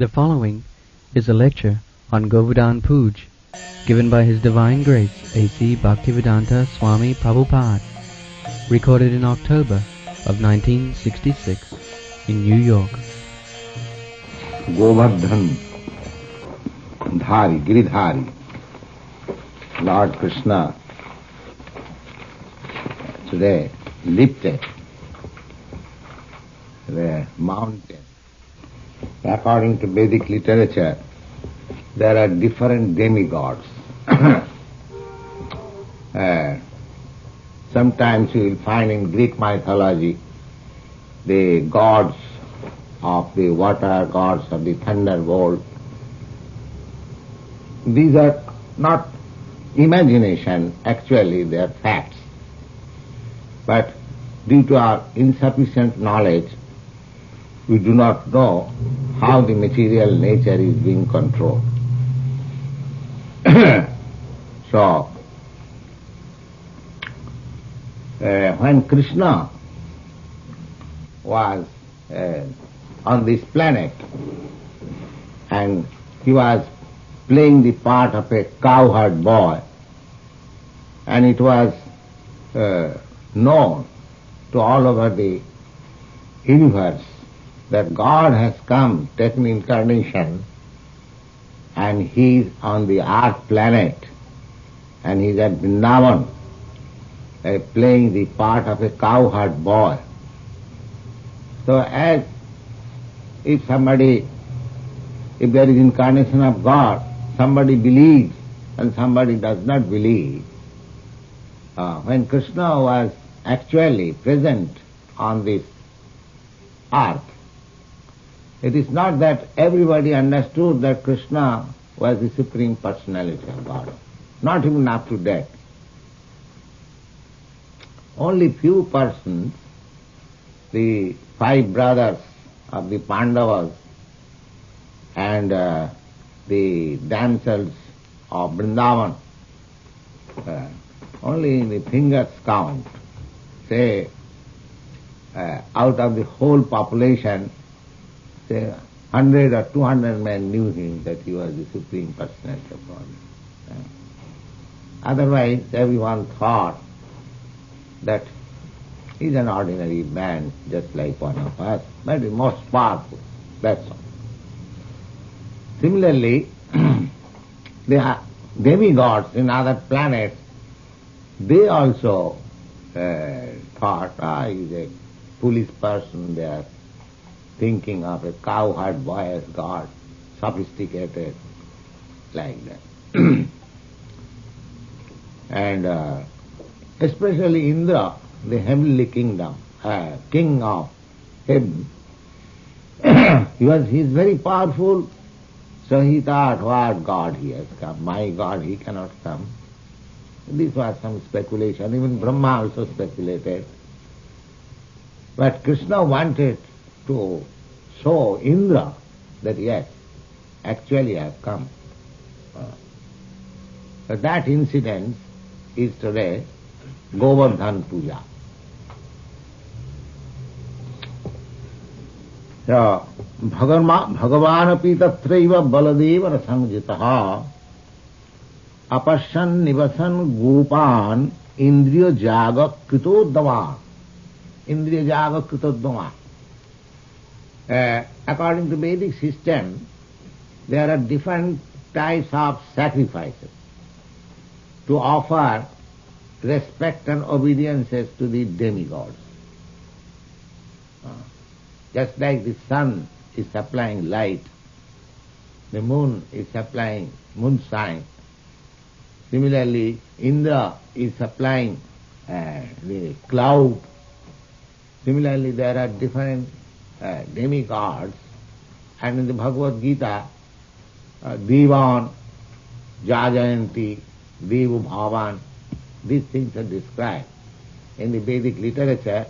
The following is a lecture on Govardhan Puja, given by His Divine Grace A.C. Bhaktivedanta Swami Prabhupada, recorded in October of 1966 in New York. Govardhan, Dhari, Giridhari, Lord Krishna today lifted the mountain. According to Vedic literature, there are different demigods. Sometimes you will find in Greek mythology the gods of the water, gods of the thunderbolt. These are not imagination, actually they are facts. But due to our insufficient knowledge, we do not know how the material nature is being controlled. So, when Krishna was on this planet and he was playing the part of a cowherd boy, and it was known to all over the universe that God has come, taken incarnation, and he is on the earth planet, and he is at Vrindavan, playing the part of a cowherd boy. So as if there is incarnation of God, somebody believes and somebody does not believe. When Krishna was actually present on this earth, it is not that everybody understood that Krishna was the Supreme Personality of God. Not even up to that. Only few persons, the 5 brothers of the Pandavas and the damsels of Vrindavan, only in the fingers count, say, out of the whole population, say 100 or 200 men knew him, that he was the Supreme Personality of God. Otherwise, everyone thought that he's an ordinary man, just like one of us, but the most powerful, that's all. Similarly, the demigods in other planets, they also thought, he's a foolish person, they are thinking of a cowherd boy as God, sophisticated, like that. And especially Indra, the heavenly kingdom, king of heaven, he is very powerful, so he thought, what God he has come, my God he cannot come. This was some speculation, even Brahma also speculated. But Krishna wanted to show Indra that yes, actually I have come. So that incident is today Govardhan Puja. So, Bhagavanapi tatraiva baladeva rasangjitaha apasyan nivasan gopan indriya jaga kritodama. Indriya jaga kritodama. According to Vedic system, there are different types of sacrifices to offer respect and obediences to the demigods. Just like the sun is supplying light, the moon is supplying moonshine. Similarly, Indra is supplying the cloud. Similarly, there are different demigods, and in the Bhagavad Gita, Devan, Jajayanti, Devu Bhavan, these things are described. In the Vedic literature,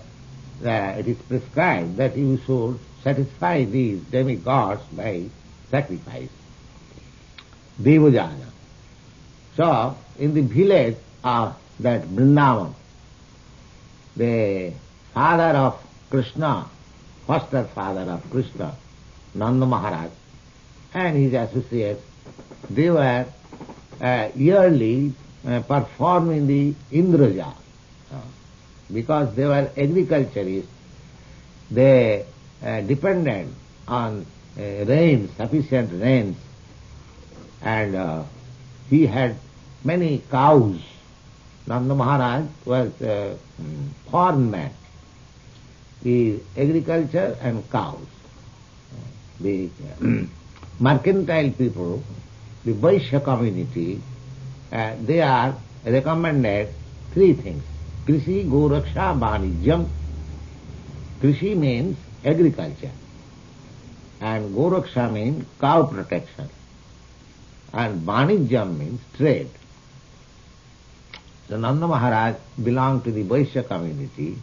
it is prescribed that you should satisfy these demigods by sacrifice. Devajana. So, in the village of that Vrindavan, the father of Krishna, foster father of Krishna, Nanda Maharaj, and his associates, they were yearly performing the Indraja. Because they were agriculturists, they depended on rains, sufficient rains, and he had many cows. Nanda Maharaj was a farm man. The agriculture and cows. The mercantile people, the Vaishya community, they are recommended three things. Krishi, Goraksha, Vanijyam. Krishi means agriculture, and Goraksha means cow protection, and Vanijyam means trade. So Nanda Maharaj belonged to the Vaishya community,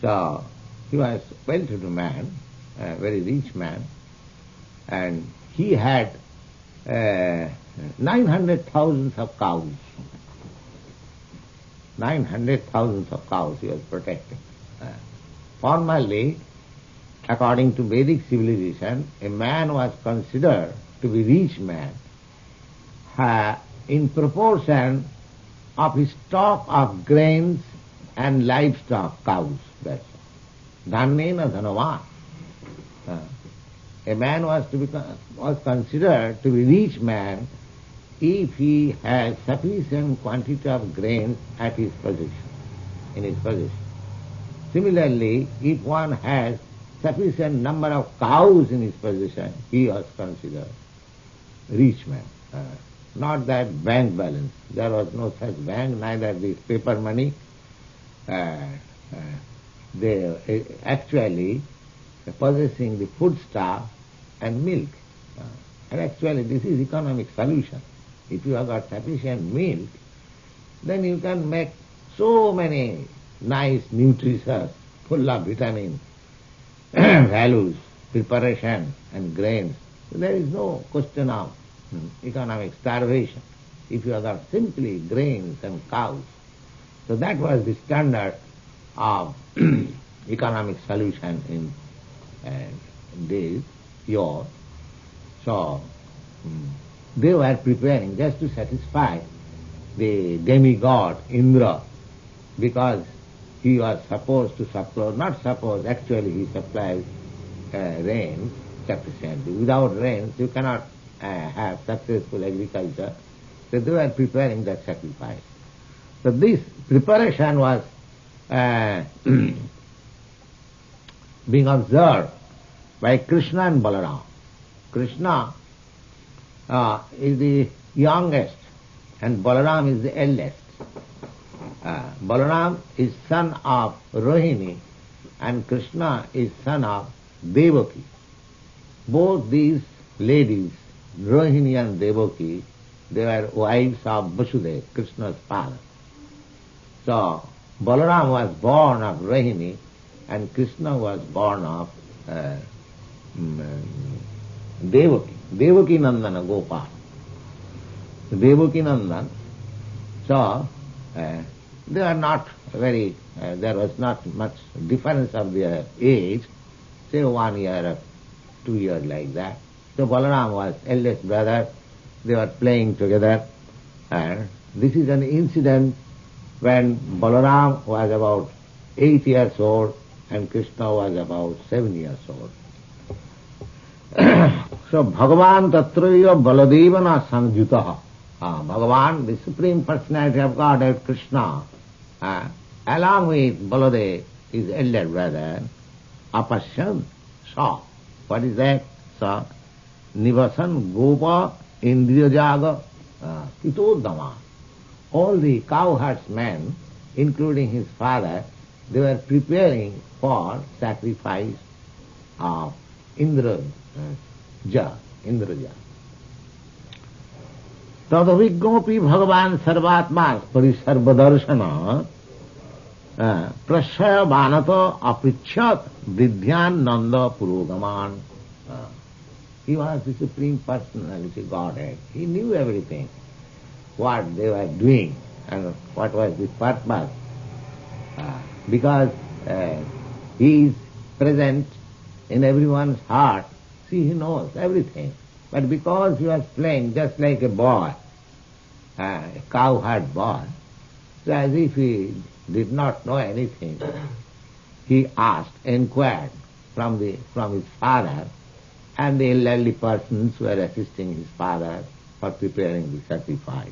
so he was a well-to-do man, a very rich man, and he had 900,000 of cows. 900,000 of cows he was protecting. Formerly, according to Vedic civilization, a man was considered to be rich man in proportion of his stock of grains and livestock, cows. That's Dhannena Dhanavan. A man was considered to be rich man if he has sufficient quantity of grain at his possession, in his possession. Similarly, if one has sufficient number of cows in his possession, he was considered rich man. Not that bank balance. There was no such bank, neither this paper money. They actually possessing the foodstuff and milk. And actually this is economic solution. If you have got sufficient milk, then you can make so many nice nutritious, full of vitamin values, preparation and grains. So there is no question of economic starvation. If you have got simply grains and cows. So that was the standard of economic solution in days, yore. So they were preparing just to satisfy the demigod Indra, because he was supposed to supply, not supposed, actually he supplies rain sufficiently. Without rains you cannot have successful agriculture. So they were preparing that sacrifice. So this preparation was being observed by Krishna and Balaram. Krishna is the youngest and Balaram is the eldest. Balaram is son of Rohini and Krishna is son of Devaki. Both these ladies, Rohini and Devaki, they were wives of Vasudeva, Krishna's father. So Balaram was born of Rohini and Krishna was born of Devaki. Devaki Nandana Gopal. Devaki Nandan. So they are not very, there was not much difference of their age, say 1 year or 2 years like that. So Balaram was eldest brother, they were playing together, and this is an incident when Balaram was about 8 years old and Krishna was about 7 years old. So Bhagavan Tatraya Baladevana Sangyutaha. Bhagavan, the Supreme Personality of Godhead Krishna, along with Baladev, his elder brother, Apasyan, saw. What is that? Saw Nivasan Gopa Indriyajaga Kitodama. All the cowherdsmen, including his father, they were preparing for sacrifice of Indraja. तदभिज्ञोपि भगवान सर्वात्मा परिसर्वदर्शन प्रशय बानत अपृच्छत वृद्ध्यान नंद पुरोगमान. He was the Supreme Personality Godhead. He knew everything, what they were doing and what was the purpose. Because he is present in everyone's heart. See, he knows everything. But because he was playing just like a boy, a cowherd boy, so as if he did not know anything, he asked, inquired from his father and the elderly persons who were assisting his father for preparing the sacrifice.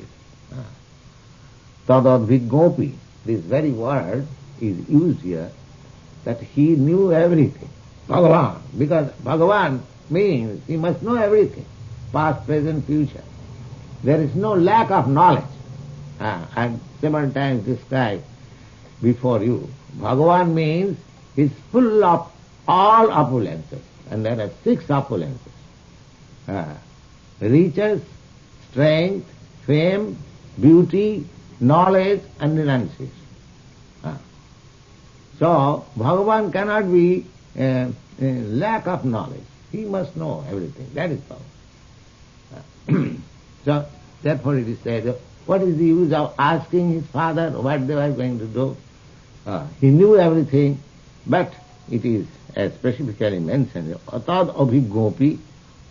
Tadadvigopi, this very word is used here, that he knew everything. Bhagavan, because Bhagavan means he must know everything, past, present, future. There is no lack of knowledge. I have several times described before you. Bhagavan means he is full of all opulences, and there are 6 opulences. Riches, strength, fame, beauty, knowledge and renunciation. So, Bhagavan cannot be lack of knowledge. He must know everything. That is Bhagavan. So, therefore it is said, what is the use of asking his father what they were going to do? He knew everything, but it is specifically mentioned, Atad abhigopi,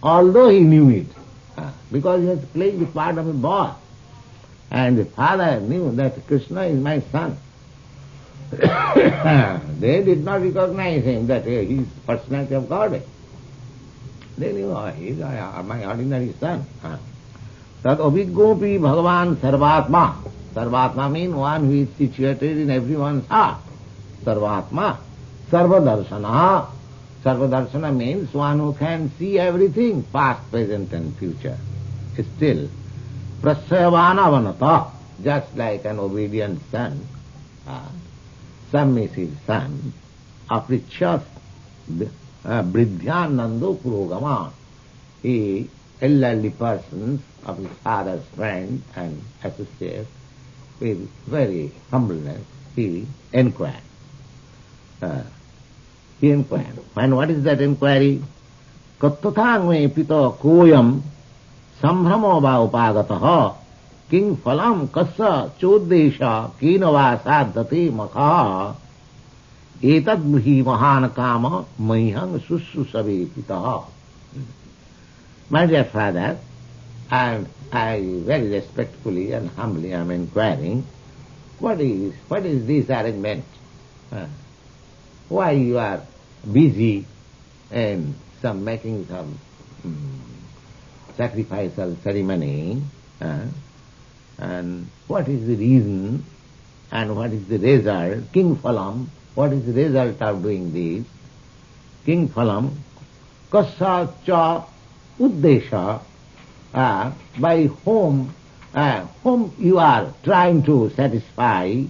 although he knew it, because he was playing the part of a boy, and the father knew that Krishna is my son. They did not recognize him that he is personality of Godhead. They knew he is my ordinary son. Tad abhigopi Bhagavan sarvatma. Sarvatma means one who is situated in everyone's heart. Sarvatma. Sarvadarshana. Sarvadarshana means one who can see everything, past, present and future. Still, prasyavana vanata, just like an obedient son, submissive son, aprichyas bridhyanando purogama. He, elderly persons of his father's friend and associate, with very humbleness, he inquired. And what is that inquiry? Kattathangme pita koyam sambhramo va upagataha king phalam kassa choddesha kinava sadhati makha etad bhi mahan kama mayhang sussusavi pitaha. My dear father, I very respectfully and humbly am inquiring, what is this arrangement? Why you are busy in making some sacrificial ceremony, and what is the reason and what is the result? King Phalam, what is the result of doing this? King Phalam, kassa cha uddesha, by whom you are trying to satisfy,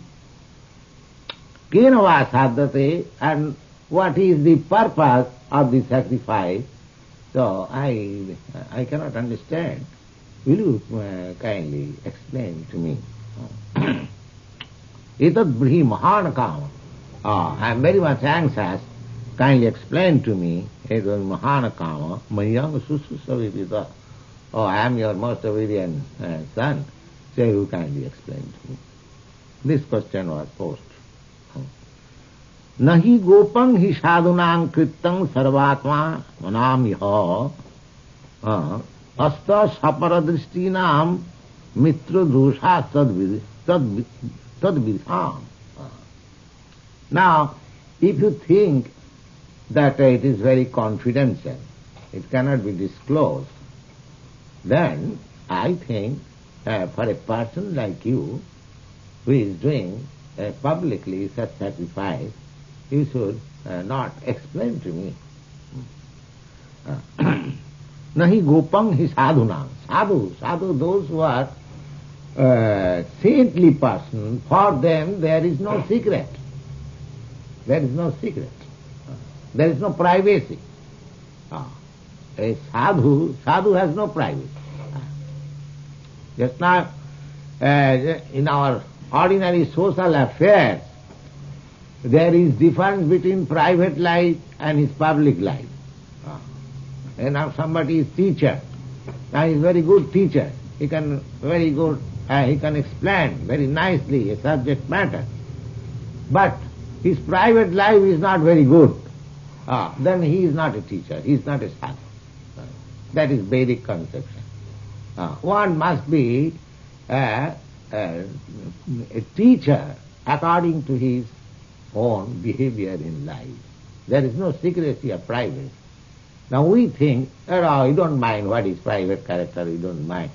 kinava sadhate, and what is the purpose of the sacrifice? So I cannot understand. Will you kindly explain to me? Etad brihi mahan kama. I am very much anxious. Kindly explain to me. Etad mahan kama mayang sussusavipita. Oh, I am your most obedient son. So you kindly explain to me. This question was posed. Nahi gopang hi sadhunang krittang sarvatma manamiha asta saparadristinam mitra dosha tadvidham. Now, if you think that it is very confidential, it cannot be disclosed, then I think for a person like you who is doing publicly such sacrifice, you should not explain to me. Nahi gopang hi sadhunam. Sadhu, those who are saintly person, for them there is no secret. There is no secret. There is no privacy. A sadhu has no privacy. Just now, in our ordinary social affairs, there is difference between private life and his public life. And now somebody is teacher. Now he is very good teacher. He can explain very nicely a subject matter. But his private life is not very good. Then he is not a teacher. He is not a sadhu. That is Vedic conception. One must be a teacher according to his own behavior in life. There is no secrecy or privacy. Now we think, oh, you don't mind what is private character, you don't mind.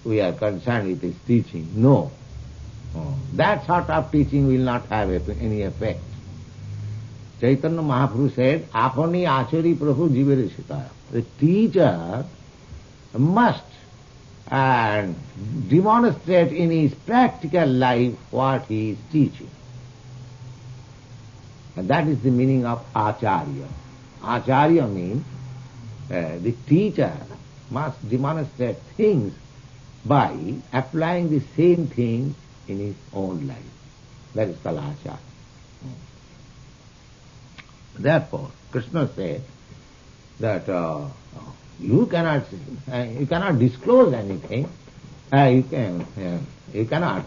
We are concerned with his teaching. No. That sort of teaching will not have any effect. Chaitanya Mahaprabhu said, Apani achari prabhu jivere sitaya. The teacher must demonstrate in his practical life what he is teaching. And that is the meaning of acharya. Acharya means the teacher must demonstrate things by applying the same thing in his own life. That is called acharya. Therefore, Krishna said that you cannot disclose anything. You cannot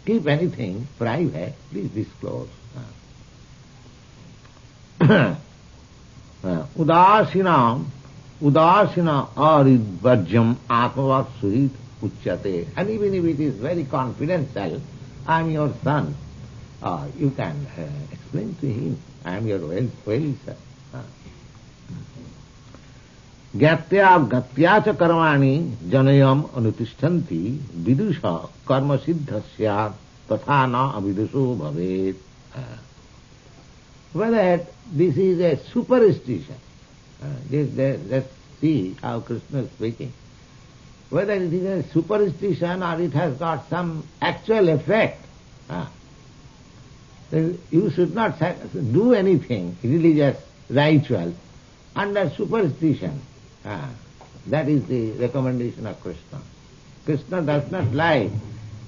keep anything private. Please disclose. Udasina aridvajyam atmavat suhit uchyate. And even if it is very confidential, I am your son, you can explain to him, I am your well-wisher. Gatya cha karmani janayam anutishtanti vidusha karma siddhasya tatha na avidusho bhavet. Whether this is a superstition, let's see how Krishna is speaking. Whether it is a superstition or it has got some actual effect, you should not do anything religious ritual under superstition. That is the recommendation of Krishna. Krishna does not like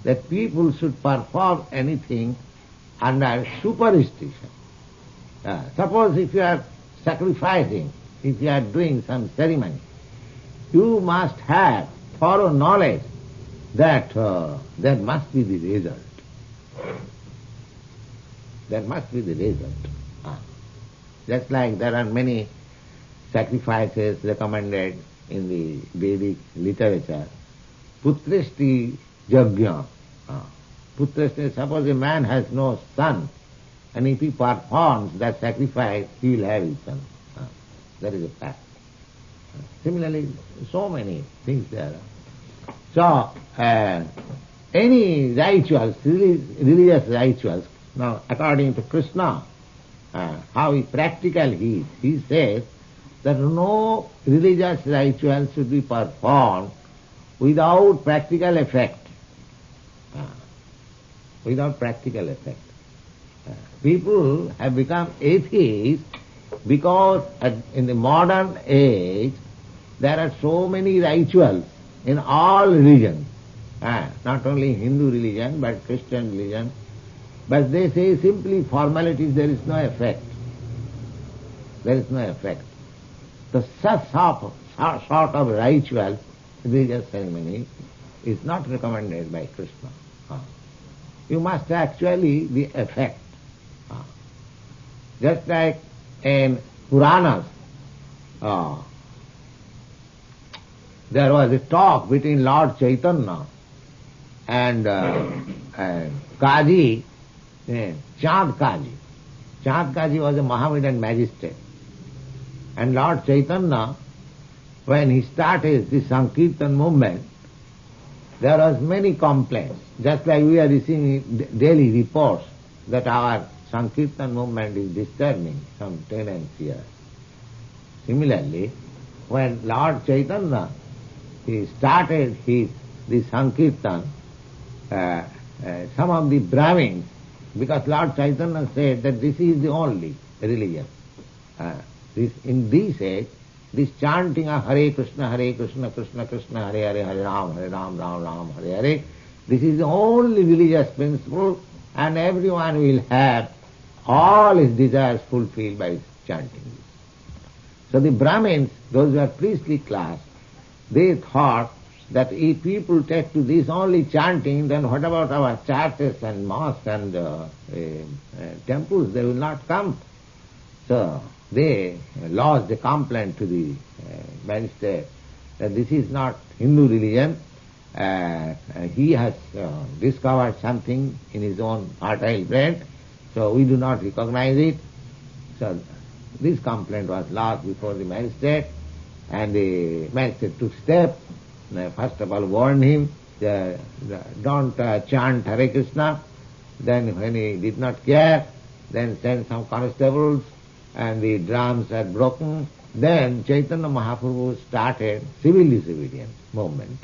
that people should perform anything under superstition. Suppose if you are sacrificing, if you are doing some ceremony, you must have thorough knowledge that there must be the result. There must be the result. Just like there are many sacrifices recommended in the Vedic literature. Putrishti yajna. Putrishti, suppose a man has no son, and if he performs that sacrifice, he will have his son. That is a fact. Similarly, so many things there. So, any rituals, religious rituals, now according to Krishna, how practical he is, he says that no religious ritual should be performed without practical effect. Without practical effect. People have become atheists because in the modern age there are so many rituals in all religions, not only Hindu religion but Christian religion, but they say simply formalities, there is no effect. There is no effect. The such sort of ritual, religious ceremony, is not recommended by Krishna. You must actually the effect. Just like in Puranas, there was a talk between Lord Chaitanya and Kaji, Chand Kaji. Chand Kaji was a Mohammedan magistrate. And Lord Chaitanya, when he started the Sankirtan movement, there was many complaints. Just like we are receiving daily reports that our Sankirtan movement is disturbing some tendency here. Similarly, when Lord Chaitanya he started the Sankirtan, some of the Brahmins, because Lord Chaitanya said that this is the only religion. In this age, this chanting of Hare Krishna, Krishna Krishna, Hare Hare, Hare Ram, Ram Ram, Hare Hare, this is the only religious principle, and everyone will have all his desires fulfilled by chanting. So the Brahmins, those who are priestly class, they thought that if people take to this only chanting, then what about our churches and mosques and temples? They will not come. So they lodged a complaint to the magistrate that this is not Hindu religion. He has discovered something in his own fertile brain, so we do not recognize it. So this complaint was lodged before the magistrate, and the magistrate took step. First of all warned him, don't chant Hare Krishna. Then when he did not care, then sent some constables, and the drums had broken. Then Chaitanya Mahaprabhu started civil disobedience movement.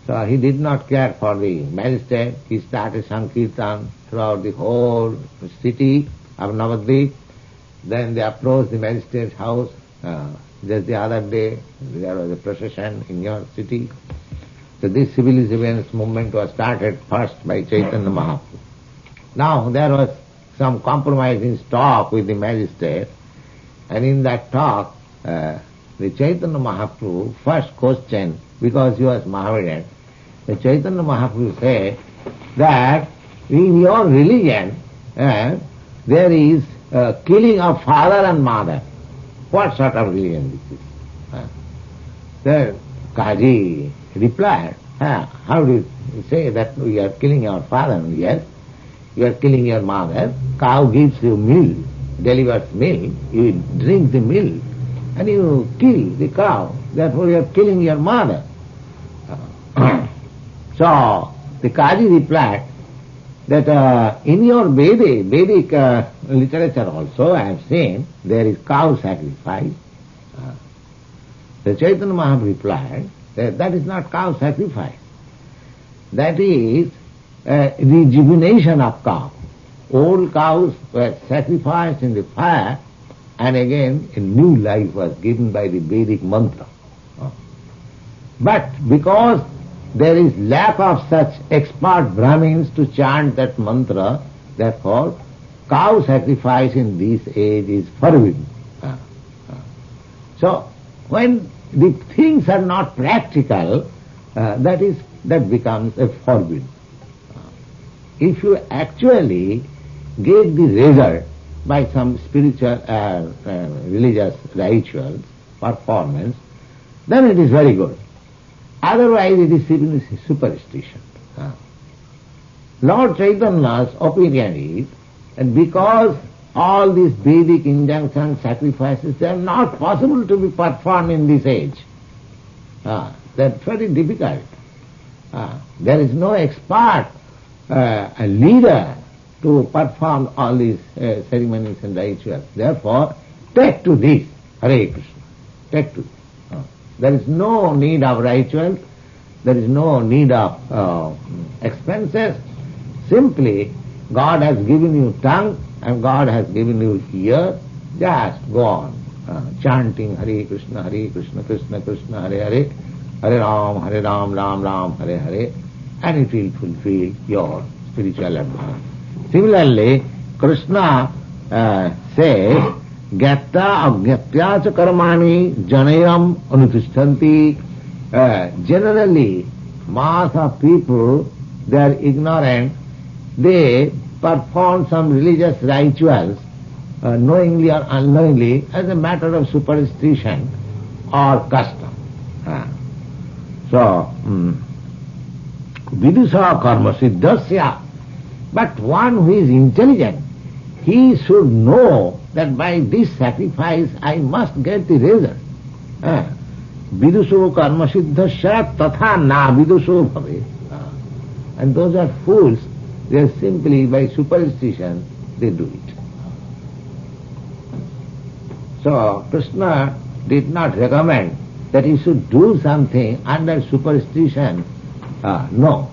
So he did not care for the magistrate. He started Sankirtan throughout the whole city of Navadvip. Then they approached the magistrate's house. Just the other day there was a procession in your city. So this civil disobedience movement was started first by Chaitanya Mahaprabhu. Now there was some compromising talk with the magistrate, and in that talk the Chaitanya Mahaprabhu first questioned, because he was Mahavirian, the Chaitanya Mahaprabhu said that in your religion there is killing of father and mother. What sort of religion this is? The Kaji replied, how do you say that we are killing our father? Yes, you are killing your mother. Cow gives you milk, delivers milk, you drink the milk, and you kill the cow. Therefore you are killing your mother. So the Kaji replied that in your Vedic literature also I have seen there is cow sacrifice. The Chaitanya Mahaprabhu replied that that is not cow sacrifice. That is rejuvenation of cow. Old cows were sacrificed in the fire, and again a new life was given by the Vedic mantra. But because there is lack of such expert Brahmins to chant that mantra, therefore cow sacrifice in this age is forbidden. So when the things are not practical, that becomes a forbidden. If you actually get the result by some spiritual religious rituals, performance, then it is very good. Otherwise it is simply superstition. Lord Chaitanya's opinion is that because all these Vedic injunctions, sacrifices, they are not possible to be performed in this age. They are very difficult. There is no expert, a leader to perform all these ceremonies and rituals. Therefore, take to this, Hare Krishna, take to this. There is no need of rituals, there is no need of expenses. Simply, God has given you tongue and God has given you ear. Just go on chanting Hare Krishna, Krishna Krishna, Hare Hare, Hare Ram, Ram Ram, Hare Hare, and it will fulfill your spiritual advance. Similarly, Krishna says, Gyatta agyatya cha karmani janayam anutishtanti. Generally, mass of people, they are ignorant. They perform some religious rituals, knowingly or unknowingly, as a matter of superstition or custom. So, vidusa karma siddhasya. But one who is intelligent, he should know that by this sacrifice I must get the result. Viduso karma siddhasya tatha na viduso bhave. And those are fools. They are simply by superstition they do it. So Krishna did not recommend that he should do something under superstition. No,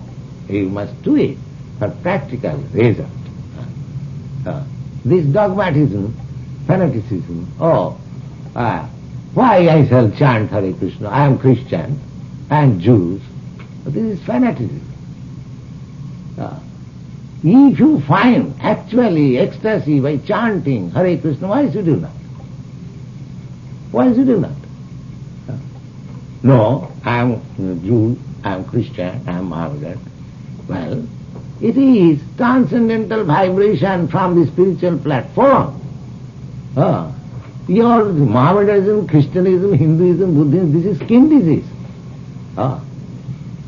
he must do it for practical result. This dogmatism, fanaticism, why I shall chant Hare Krishna, I am Christian, I am Jews. This is fanaticism. If you find actually ecstasy by chanting Hare Krishna, why should you not? Why should you not? No, I am Jew, I am Christian, I am Mohammedan. Well, it is transcendental vibration from the spiritual platform. Your Mohammedanism, Christianism, Hinduism, Buddhism, this is skin disease.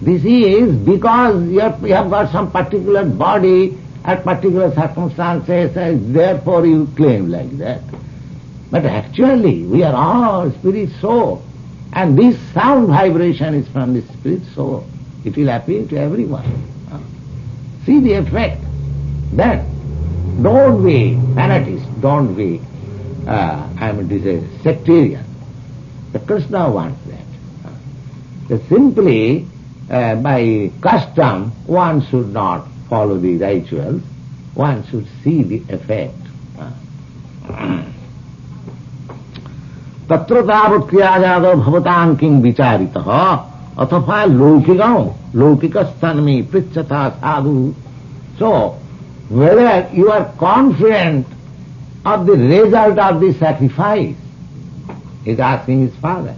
This is because you have got some particular body at particular circumstances, and therefore you claim like that. But actually, we are all spirit soul, and this sound vibration is from the spirit soul. It will appeal to everyone. See the effect. Then, don't be fanatics, don't be, sectarian. The Krishna wants that. That simply, by custom, one should not follow the rituals, one should see the effect. Tatra tavat kriyajado bhavataṁ kiṁ vicharitah atapha lokikastanmi prichata sadhu. So, whether you are confident of the result of the sacrifice, is asking his father.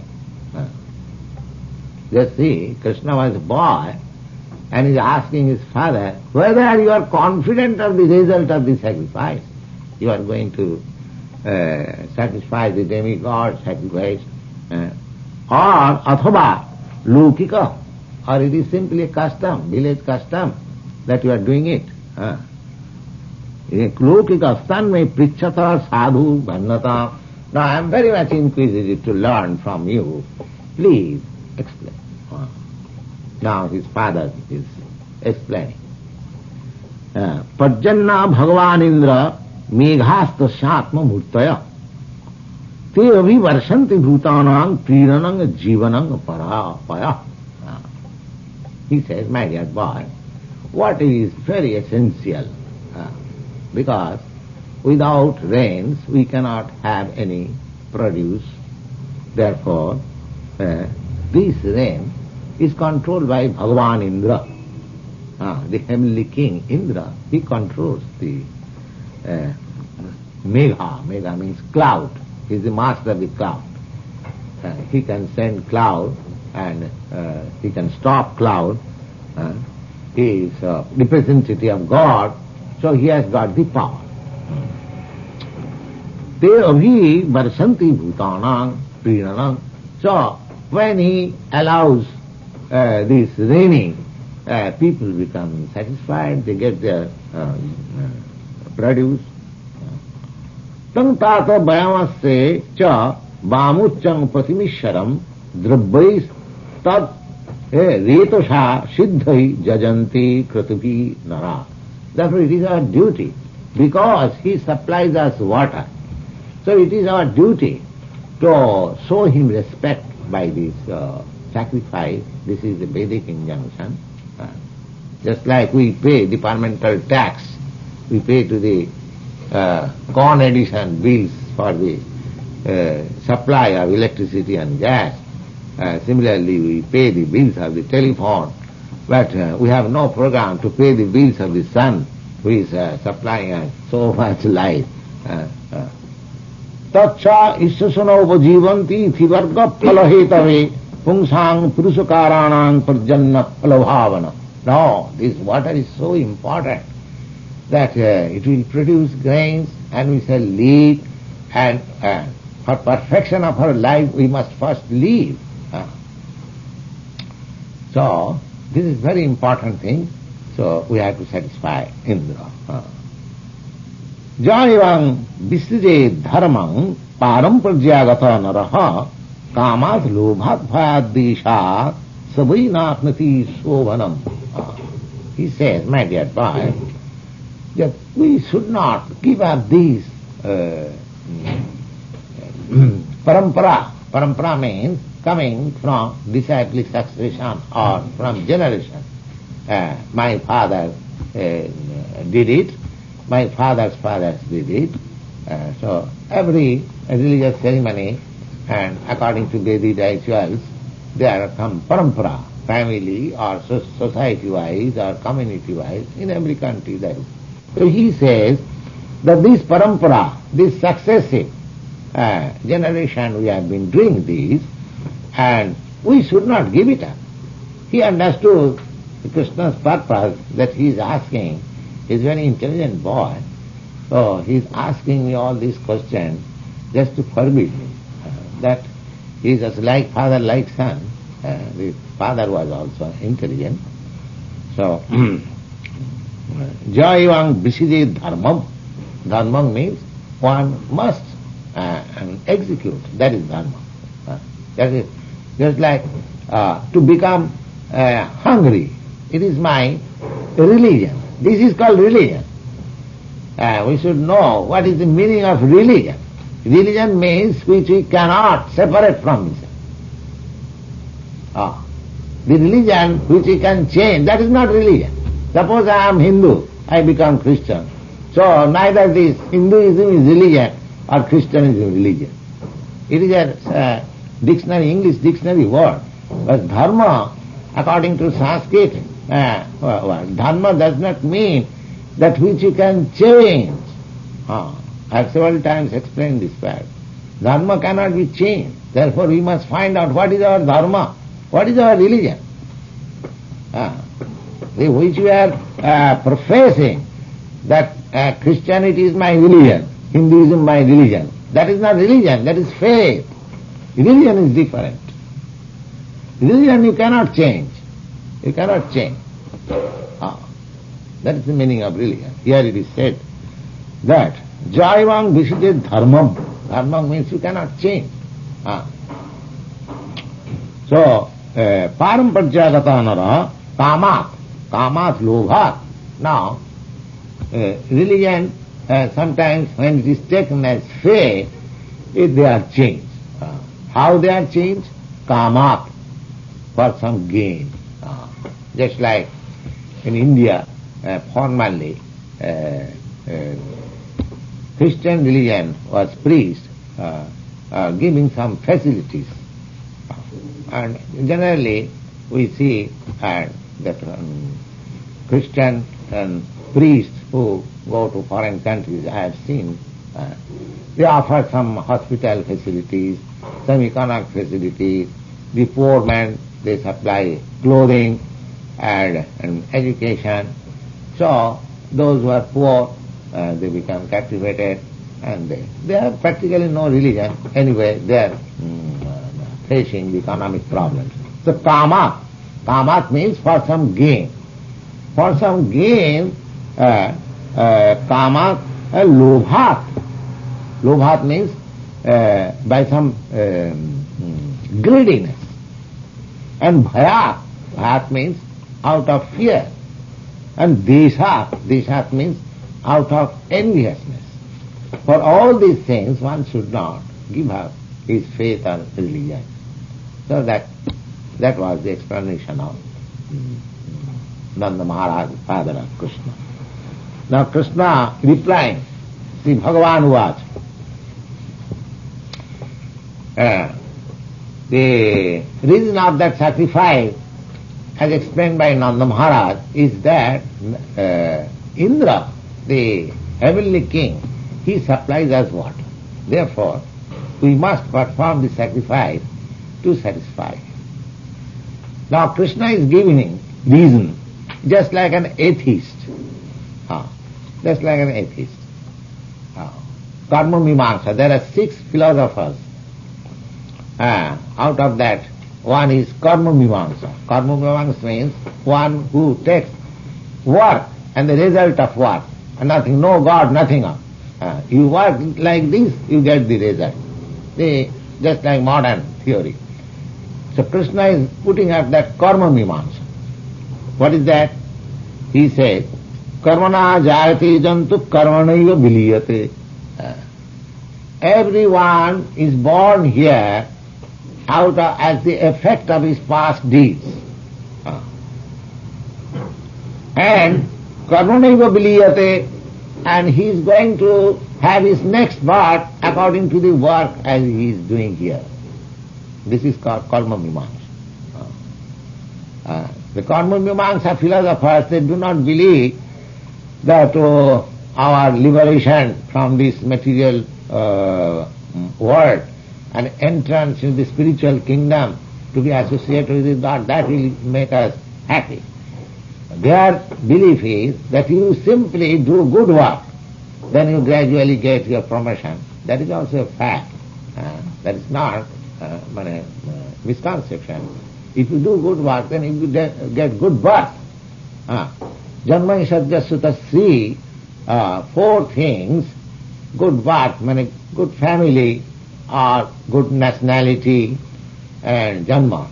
Just see, Krishna was a boy, and is asking his father whether you are confident of the result of the sacrifice. You are going to satisfy the demigod, sacrifice, or athava, lokika, or it is simply a custom, village custom, that you are doing it. Lokika stanme prichata sadhu bhannata. Now I am very much inquisitive to learn from you. Please explain. Now his father is explaining. Parjanna Bhagavan Indra meghasta shatma murtaya te abhivarshanti bhutanang priranang jivanang parapaya. He says, my dear boy, what is very essential, because without rains we cannot have any produce. Therefore, this rain is controlled by Bhagavan Indra, the heavenly king Indra. He controls the megha. Megha means cloud. He is the master of the cloud. He can send cloud and he can stop cloud. He is a representative of God, so he has got the power. Te abhi varsanti bhutanang priranang. So when he allows this raining, people become satisfied, they get their produce. Tang tata bayamasse cha bamuchang patimisharam drabbais tad retosha siddhai jajanti kratubi nara. Therefore it is our duty, because he supplies us water. So it is our duty to show him respect by this sacrifice. This is the Vedic injunction. Just like we pay departmental tax, we pay to the corn addition bills for the supply of electricity and gas. Similarly, we pay the bills of the telephone, but we have no program to pay the bills of the sun, who is supplying us so much light. Tacha ishasana upajivanti thivarga phalahetave pungsang purushakaranang parjanna phalavavana. No, this water is so important that it will produce grains and we shall live, and for perfection of our life we must first live. So this is very important thing, so we have to satisfy Indra. Jayavang visije dharmang parampraryagata naraha kamat lobhat bhayad deshat sabainapnati shovanam. He says, my dear boy, that we should not give up these parampara. Parampara means coming from disciplic succession or from generation. My father did it, my father's fathers did it. So every religious ceremony, and according to Vedic rituals, there are some parampara, family or society-wise or community-wise, in every country there is. So he says that this parampara, this successive generation, we have been doing this, and we should not give it up. He understood Krishna's purpose that he is asking. He is a very intelligent boy, so he is asking me all these questions just to forbid me. That is just like father, like son. The father was also intelligent. So, Jayavang Viside Dharmam. Dharmam means one must execute. That is dharma. That is just like to become hungry. It is my religion. This is called religion. We should know what is the meaning of religion. Religion means which we cannot separate from this. The religion which we can change, that is not religion. Suppose I am Hindu, I become Christian. So neither this Hinduism is religion or Christianism is religion. It is a dictionary, English dictionary word. But dharma, according to Sanskrit, dharma does not mean that which you can change. I have several times explained this fact. Dharma cannot be changed. Therefore we must find out what is our dharma, what is our religion. Which we are professing that Christianity is my religion, Hinduism my religion. That is not religion, that is faith. Religion is different. Religion you cannot change. You cannot change. That is the meaning of religion. Here it is said that Jaivang Visite Dharmam. Dharmam means you cannot change. So, Paramparjagatanara Kamat. Kamat Lobhat. Now, religion sometimes when it is taken as faith, they are changed. How they are changed? Kamat, for some gain. Just like in India, formerly, Christian religion was preached, giving some facilities. And generally we see that Christian priests who go to foreign countries, I have seen, they offer some hospital facilities, some economic facilities. The poor man, they supply clothing and education. So those who are poor, they become captivated, and they have practically no religion. Anyway, they are facing the economic problems. So kamat means for some gain. For some gain, kamat, lobhat. Lobhat means by some greediness. And bhayat means out of fear. And deshat means out of enviousness. For all these things one should not give up his faith and religion. So that was the explanation of Nanda Maharaj, father of Krishna. Now Krishna replying, Sri Bhagavan was, the reason of that sacrifice, as explained by Nanda Maharaj, is that Indra, the heavenly king, he supplies us water. Therefore, we must perform the sacrifice to satisfy. Now Krishna is giving reason, just like an atheist. Just like an atheist. Karma Mimamsa, there are 6 philosophers. Out of that, one is Karma Mimamsa. Karma Mimamsa means one who takes work and the result of work. And nothing, no God, nothing of. You work like this, you get the result. Just like modern theory. So Krishna is putting up that Karma Mimamsa. What is that? He says, Karmana jayate jantu karmanaiva viliyate. Everyone is born here out of, as the effect of his past deeds. And karmanaiva viliyate, and he is going to have his next birth according to the work as he is doing here. This is called Karma Mimamsa. The Karma Mimamsa philosophers, they do not believe that our liberation from this material world and entrance into the spiritual kingdom to be associated with God, that will make us happy. Their belief is that you simply do good work, then you gradually get your promotion That is also a fact. That is not misconception. If you do good work, then you get good birth. Janma Ishadya Sutta Sri, 4 things, good birth, good family, or good nationality, and janma.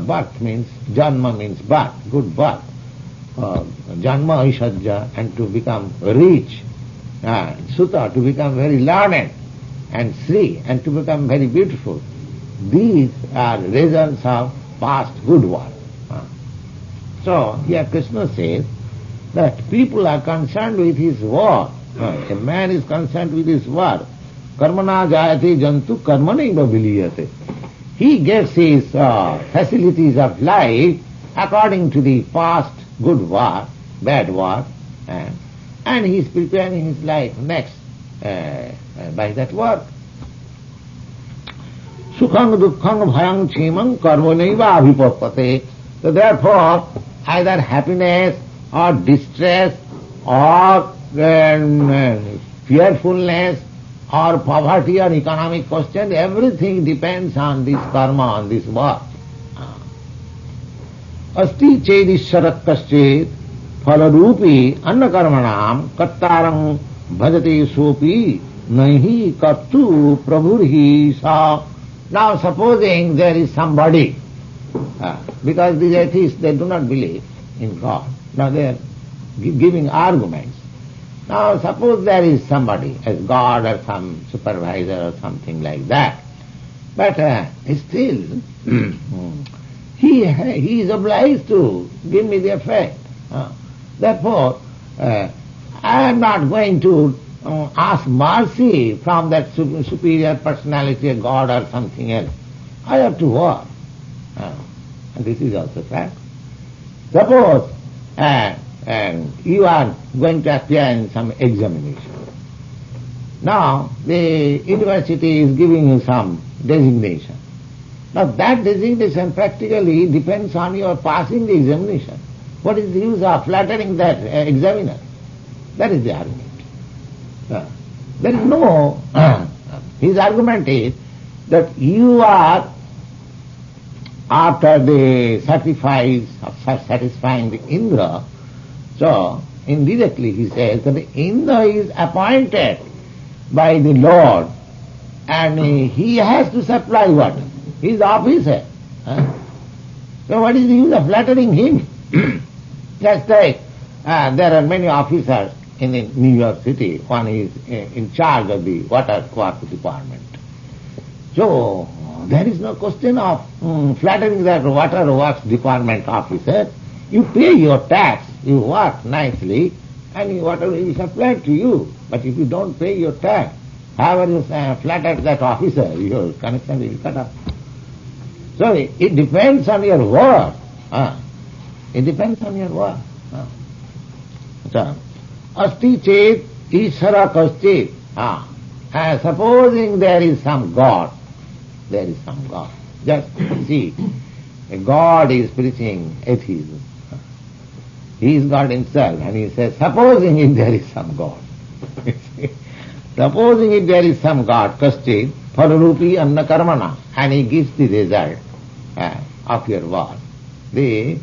Birth means, janma means birth, good birth. Janma Ishadya, and to become rich. Sutta, to become very learned, and Sri, and to become very beautiful. These are results of past good work. So here Krishna says that people are concerned with his work. A man is concerned with his work. Karmana jayate jantu karmanaiva viliyate. He gets his facilities of life according to the past good work, bad work, and he is preparing his life next by that work. Sukhang dukkhang bhayang chimang karmanaiva abhipappate. So therefore, either happiness or distress or fearfulness or poverty or economic question, everything depends on this karma, on this work. Asti chedisharat kaschet phalarupi annakarmanam kattarang bhajate sopi nahi kattu prabhurhi sa. Now supposing there is somebody, because these atheists, they do not believe in God. Now they are giving arguments. Now suppose there is somebody, as God or some supervisor or something like that, but still he is obliged to give me the effect. Therefore, I am not going to ask mercy from that superior personality, a God or something else. I have to work. And this is also fact. Suppose you are going to appear in some examination. Now the university is giving you some designation. Now that designation practically depends on your passing the examination. What is the use of flattering that examiner? That is the argument. There is no... his argument is that you are, after the sacrifice of satisfying the Indra, so indirectly he says that the Indra is appointed by the Lord and he has to supply water. He is the officer. So what is the use of flattering him? Just like there are many officers in New York City. One is in charge of the water works department. So there is no question of flattering that water works department officer. You pay your tax, you work nicely, and water will be supplied to you. But if you don't pay your tax, however you flatter that officer, your connection will cut off. So it depends on your work. It depends on your work. So, asti chet ishara kaschet. Supposing there is some God. There is some God. Just see, a God is preaching atheism. He is God himself, and he says, supposing if there is some God. Supposing if there is some God, kaschet, phalarupi anna karmana, and he gives the result of your work. The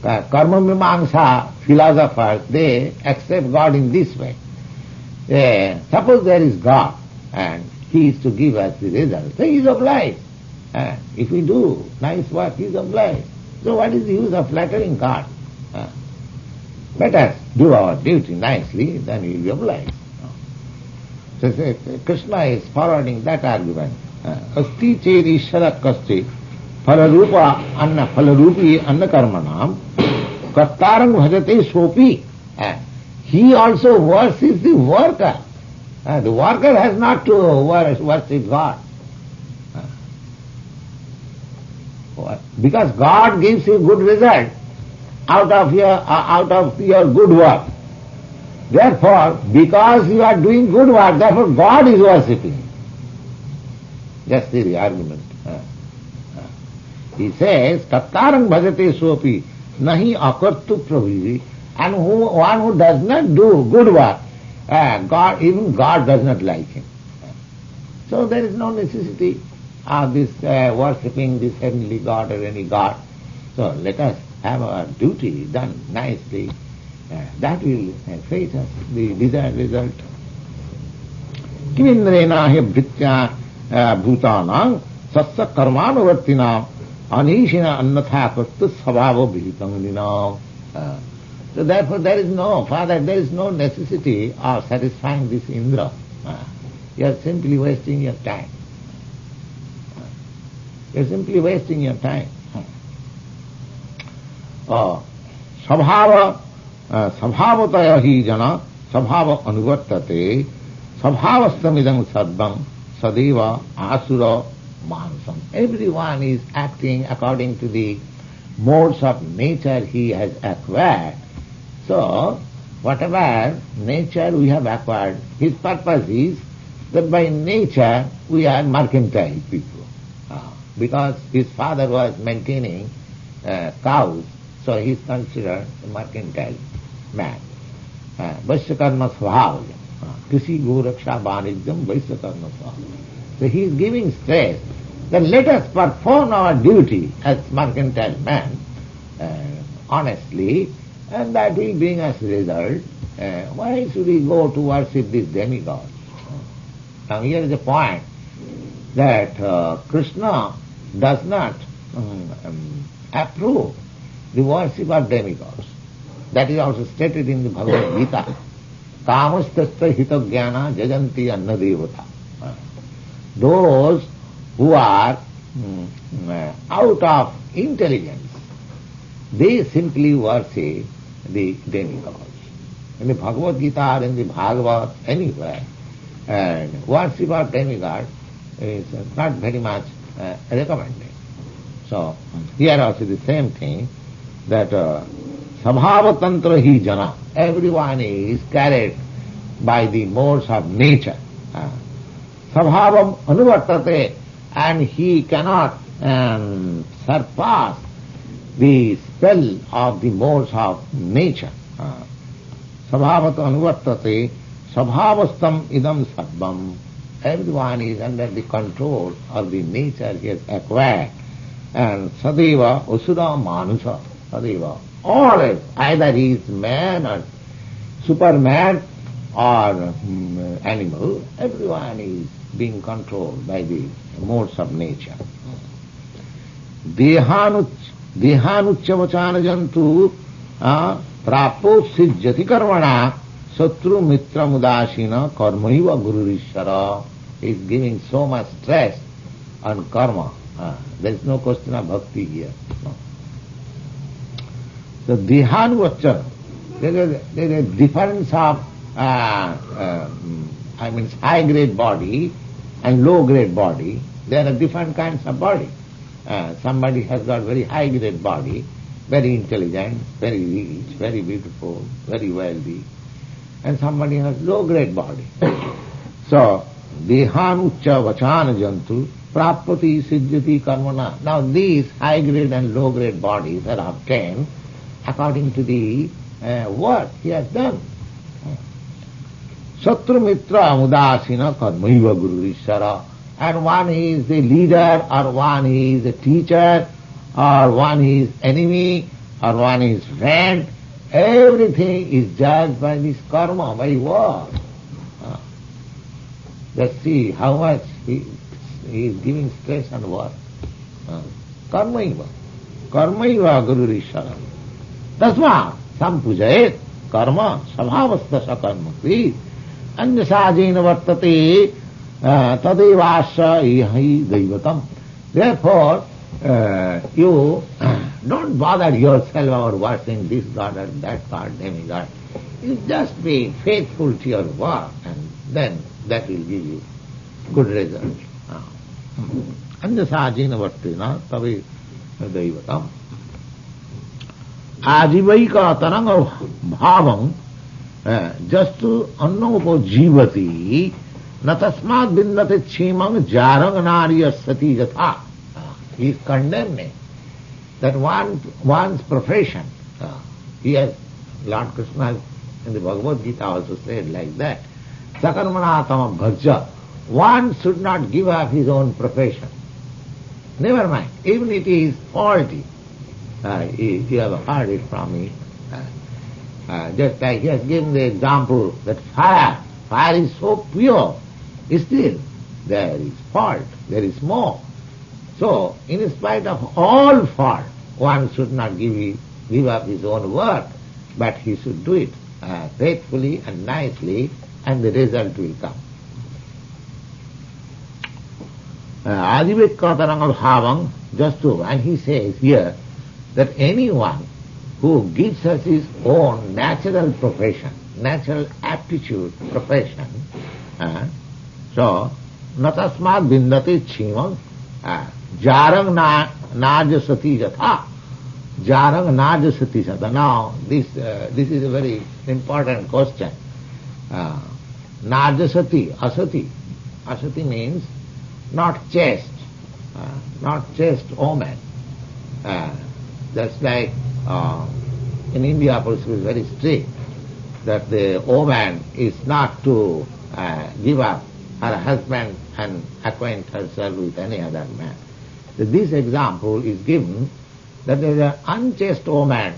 karma mimamsa philosophers, they accept God in this way. Suppose there is God, and he is to give us the result. So he is obliged. If we do nice work, he is obliged. So what is the use of flattering God? Let us do our duty nicely, then he will be obliged. So Krishna is forwarding that argument. Asti ched ishara kaschet phalarupi anna karmanam kattarang bhajate sopi. He also worships the worker. The worker has not to worship God. Because God gives you good result out of your good work. Therefore, because you are doing good work, therefore God is worshipping. Just see the argument. He says, Tattarang bhajate sopi nahi akartu prabhivi, and one who does not do good work, even God does not like him. So there is no necessity of this worshipping this heavenly God or any God. So let us have our duty done nicely. That will fetch us the desired result. Kimindrena hi bhritya bhutanam sasya karmanuvartinam anishina annatha kartu svabhava bhitanginam. So therefore there is no necessity of satisfying this Indra. You are simply wasting your time. You are simply wasting your time. Sabhavataya hi jana sabhava anuvartate sabhavastamidam sadvam sadeva asura mansam. Everyone is acting according to the modes of nature he has acquired. So, whatever nature we have acquired, his purpose is that by nature we are mercantile people. Because his father was maintaining cows, so he is considered a mercantile man. Vaishya karma svabha. Kisi goraksha vanijyam vaishya karma svabha. So he is giving stress that let us perform our duty as mercantile man honestly, and that will bring us result. Why should we go to worship this demigod? Now here is the point that Krishna does not approve the worship of demigods. That is also stated in the Bhagavad Gita. Kamastasya hitagyana jajanti anna devata. Those who are out of intelligence, they simply worship the demigods. In the Bhagavad Gita or in the Bhagavad, anywhere, and worship of demigod is not very much recommended. So, here also the same thing, that sabhava tantra hi jana, everyone is carried by the modes of nature. Sabhavam anuvartate, and he cannot surpass the spell of the modes of nature. Sabhavat anuvartate, sabhavastam idam sarvam. Everyone is under the control of the nature he has acquired. And sadeva usura manusa, sadeva, always, either he is man or superman or animal, everyone is being controlled by the modes of nature. Dehanuchyavachana jantu prapo sijjati karmana satru mitra mudashina karmaiva gururishara. He is giving so much stress on karma. There is no question of bhakti here. No. So dehanuvachana, there is a difference of high grade body and low grade body. There are different kinds of body. Somebody has got very high grade body, very intelligent, very rich, very beautiful, very wealthy, and somebody has low grade body. So dehanuccha vachana jantu prapati siddhati karmana. Now these high grade and low grade bodies are obtained according to the work he has done. Satru mitra mudasina karmaiva gururishara. And one is the leader, or one is the teacher, or one is enemy, or one is friend. Everything is judged by this karma, by work. Let's see how much he is giving stress on work. Karmaiva. Karmaiva gururishara. Tasma sampujayet karma sabhavasta sakarma. Please. Anyasajena vartate tadevasya ihi daivatam. Therefore, you don't bother yourself over worshipping this god or that god, demigod. You just be faithful to your work, and then that will give you good results. Anyasajena vartate tavi daivatam. Ajivaika taranga bhavam jastu annopo jivati natasmat bindate chimang jarang narya sati jatha. He is condemning that one's profession, Lord Krishna has In the Bhagavad Gita also said like that. Sakarmanatama bhajya. One should not give up his own profession. Never mind, even it is faulty. You have heard it from me. Just like he has given the example that fire is so pure, still there is fault, there is smoke. So, in spite of all fault, one should not give up his own work, but he should do it faithfully and nicely, and the result will come. Adivekkataranga bhavang, and he says here that anyone who gives us his own natural profession, natural aptitude profession, so natasmad vindati chimam jarang najasati jatha. Jarang najasati jatha. Now, this is a very important question. Najasati, asati. Asati means not chaste woman. Just like in India, policy is very strict that the woman is not to give up her husband and acquaint herself with any other man. So this example is given that there is an unchaste woman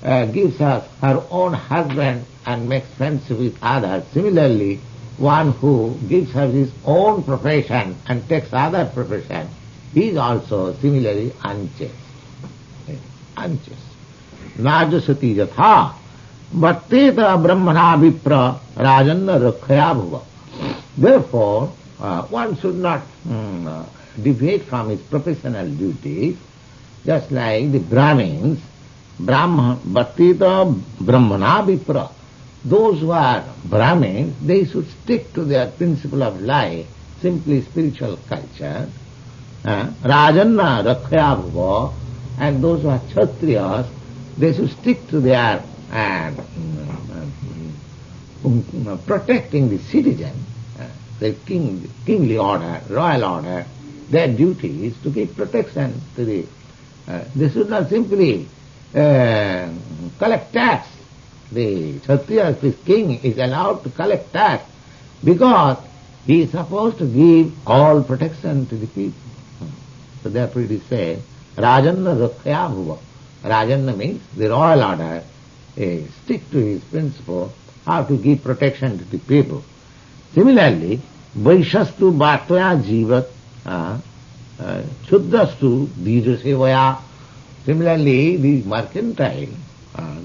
gives us her own husband and makes friendship with others. Similarly, one who gives her his own profession and takes other profession, he is also similarly unchaste. Unchaste. Najasati jatha bhatteta brahmana vipra rajanna rakhaya bhuva. Therefore, one should not deviate from his professional duties, just like the Brahmins, bhatteta brahmana vipra. Those who are Brahmins, they should stick to their principle of life, simply spiritual culture. Rajanna rakhaya bhuva. And those who are Kshatriyas, they should stick to their protecting the citizen, the kingly order, royal order. Their duty is to give protection to the... they should not simply collect tax. The Kshatriya, this king, is allowed to collect tax because he is supposed to give all protection to the people. So therefore it is said, Rajanna rakhaya bhuva. Rajanna means the royal order stick to his principle how to give protection to the people. Similarly, Vaishastu bhattvaya jivat Shudrastu dijasevaya. Similarly, the mercantile,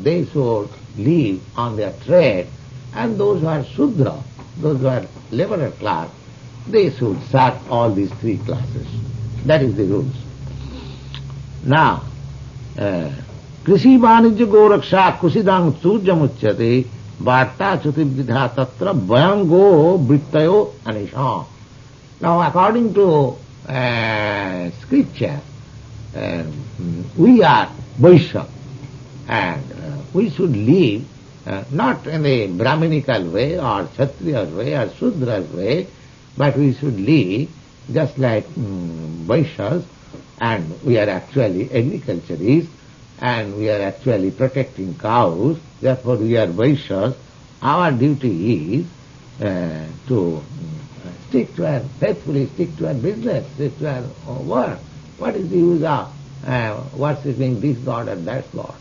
they should live on their trade, and those who are Shudra, those who are laborer class, they should serve all these three classes. That is the rules. Now, Krishi Vanijya Goraksha Kusidang Surjamuchyate Bharta Chutibdidha Tatra Bhayango Brittayo Anisha. Now, according to scripture, we are Vaishya, and we should live not in a Brahminical way or Kshatriya way or Sudra's way, but we should live just like Vaishyas, and we are actually agriculturists, and we are actually protecting cows. Therefore we are Vaishyas. Our duty is to faithfully stick to our business, stick to our work. What is the use of worshipping this god and that god?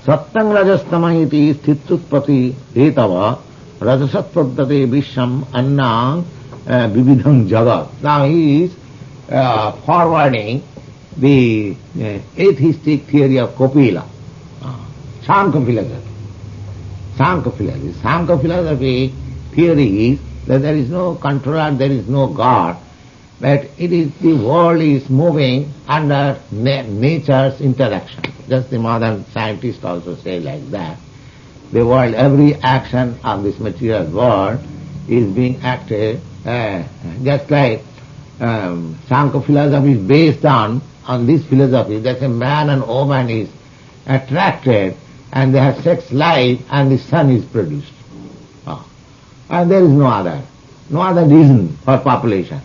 Sattang rajastama iti sthitutpati etava rajasat pradate visham annang vividham jagat. Now he is forwarding the atheistic theory of Kapila, Sankhya philosophy. Sankhya philosophy theory is that there is no controller, there is no God, but it is the world is moving under nature's interaction. Just the modern scientists also say like that. The world, every action of this material world is being acted just like Sankhya philosophy is based on this philosophy that a man and woman is attracted and they have sex life and the son is produced. And there is no other reason for population.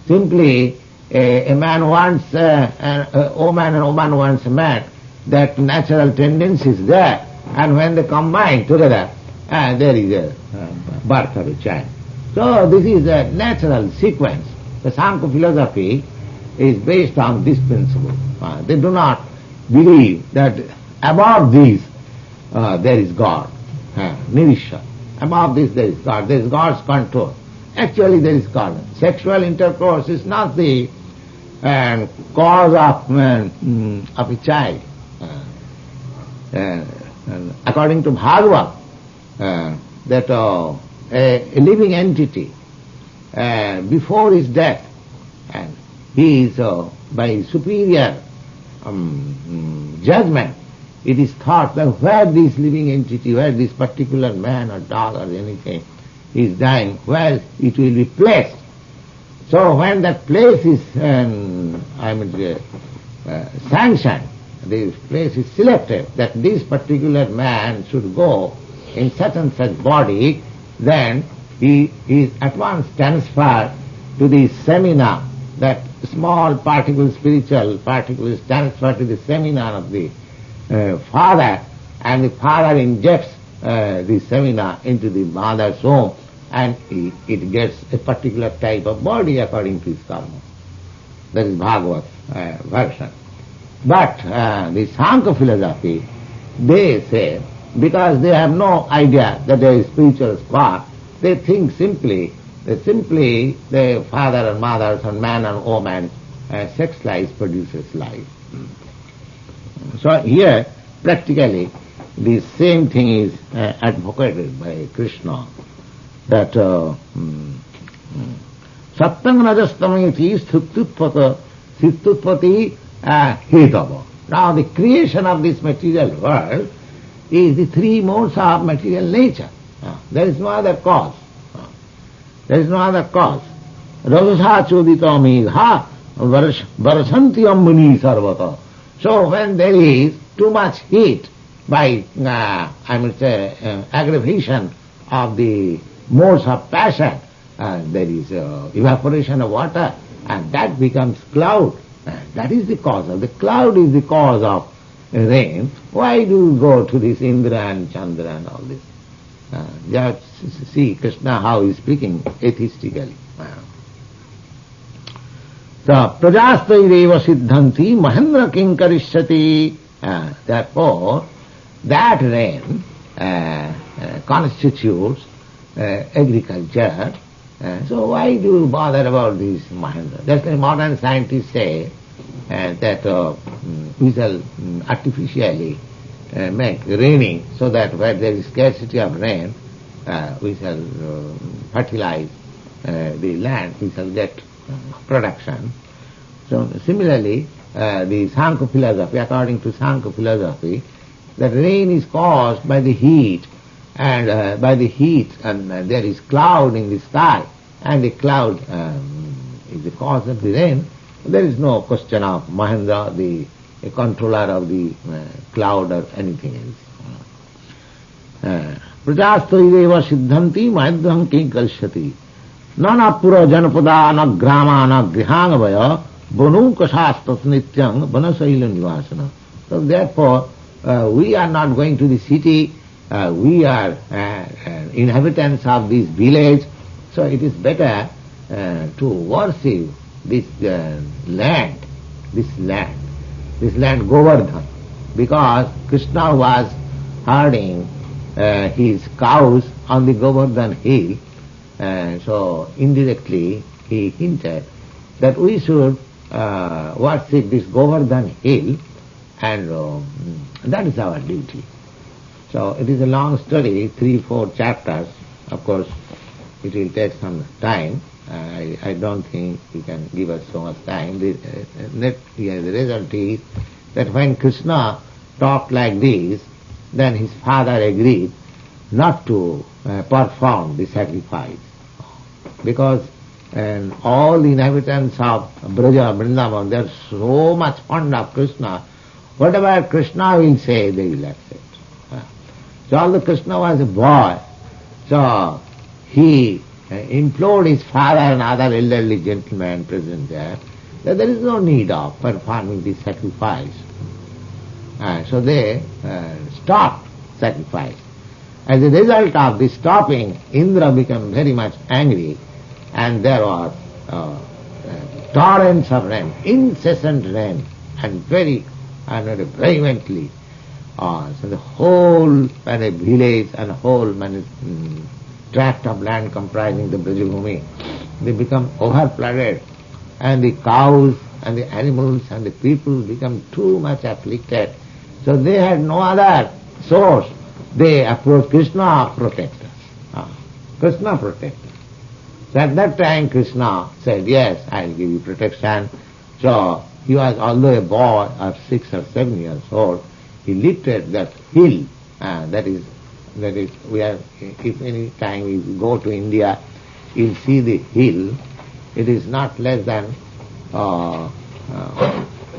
Simply a man wants a woman and a woman wants a man. That natural tendency is there, And when they combine together, there is a birth of a child. So this is a natural sequence. The Sankhya philosophy is based on this principle. They do not believe that above this there is God, Nirisha. Above this there is God. There is God's control. Actually there is God. Sexual intercourse is not the cause of a child. According to Bhagavad, that a living entity before his death, and he is by superior judgment, it is thought that where this living entity, where this particular man or dog or anything is dying, where it will be placed. So when that place is sanctioned, this place is selected, that this particular man should go in such and such body, then he is at once transferred to the seminar. That small particle, spiritual particle, is transferred to the seminar of the father, and the father injects the seminar into the mother's womb, and it gets a particular type of body according to his karma. That is Bhagavad version. But the Sankhya philosophy, they say, because they have no idea that there is spiritual spark, they think simply the father and mother and man and woman, sex life produces life. So here, practically, the same thing is advocated by Krishna, that sattang rajastamiti sthutpati hetava. Now the creation of this material world is the three modes of material nature. There is no other cause. There is no other cause. Rajasa chodita megha varasanti ammuni sarvata. So when there is too much heat by, aggravation of the modes of passion, there is evaporation of water, and that becomes cloud. That is the cause of the cloud, is the cause of rain. Why do you go to this Indra and Chandra and all this? Just see Krishna how he is speaking atheistically. So, prajastaireva siddhanti mahendra kinkarishyati. Therefore, that rain constitutes agriculture. So why do you bother about this Mahendra? Just like modern scientists say that we shall artificially make raining, so that where there is scarcity of rain, we shall fertilize the land, we shall get production. So similarly, the Sankhya philosophy, according to Sankhya philosophy, that rain is caused by the heat, and there is cloud in the sky, and the cloud is the cause of the rain. There is no question of Mahendra, the controller of the cloud or anything else. Prajastoideva siddhanti mahendram kinkarishyati. Nana pura janapada na grama na grihangavaya bonunka shastas nityam vanasaila nivasana. So therefore, we are not going to the city, we are inhabitants of this village, so it is better to worship this land Govardhan, because Krishna was herding his cows on the Govardhan hill, so indirectly he hinted that we should worship this Govardhan hill, and that is our duty. So it is a long story, 3-4 chapters. Of course, it will take some time. I don't think he can give us so much time. The result is that when Krishna talked like this, then his father agreed not to perform the sacrifice, because all the inhabitants of Braja, Vrindavan, they are so much fond of Krishna. Whatever Krishna will say, they will accept. So although Krishna was a boy, so he implored his father and other elderly gentlemen present there that there is no need of performing this sacrifice. So they stopped sacrifice. As a result of this stopping, Indra became very much angry, and there was torrents of rain, incessant rain, and very vehemently. So the whole village and whole tract of land comprising the Brajabhumi, they become over-flooded, and the cows and the animals and the people become too much afflicted. So they had no other source. They approached Krishna, protect us. Krishna protect us. So at that time Krishna said, yes, I'll give you protection. So he was, although a boy of 6 or 7 years old, he lifted that hill, that is, we are, if any time we go to India, you'll see the hill. It is not less than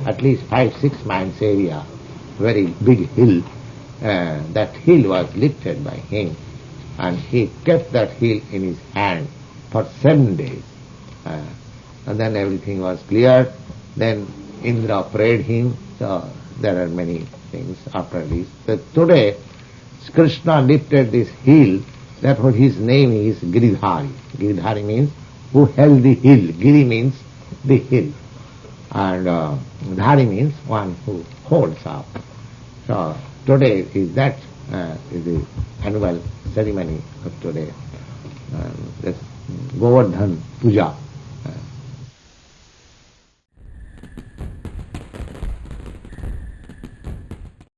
at least 5-6 miles area, very big hill. That hill was lifted by him, and he kept that hill in his hand for 7 days. And then everything was cleared. Then Indra prayed him. So there are many things after this. So today, Krishna lifted this hill. Therefore his name is Giridhari. Giridhari means who held the hill. Giri means the hill. And Dhari means one who holds up. So today is that is the annual ceremony of today. This Govardhan Puja.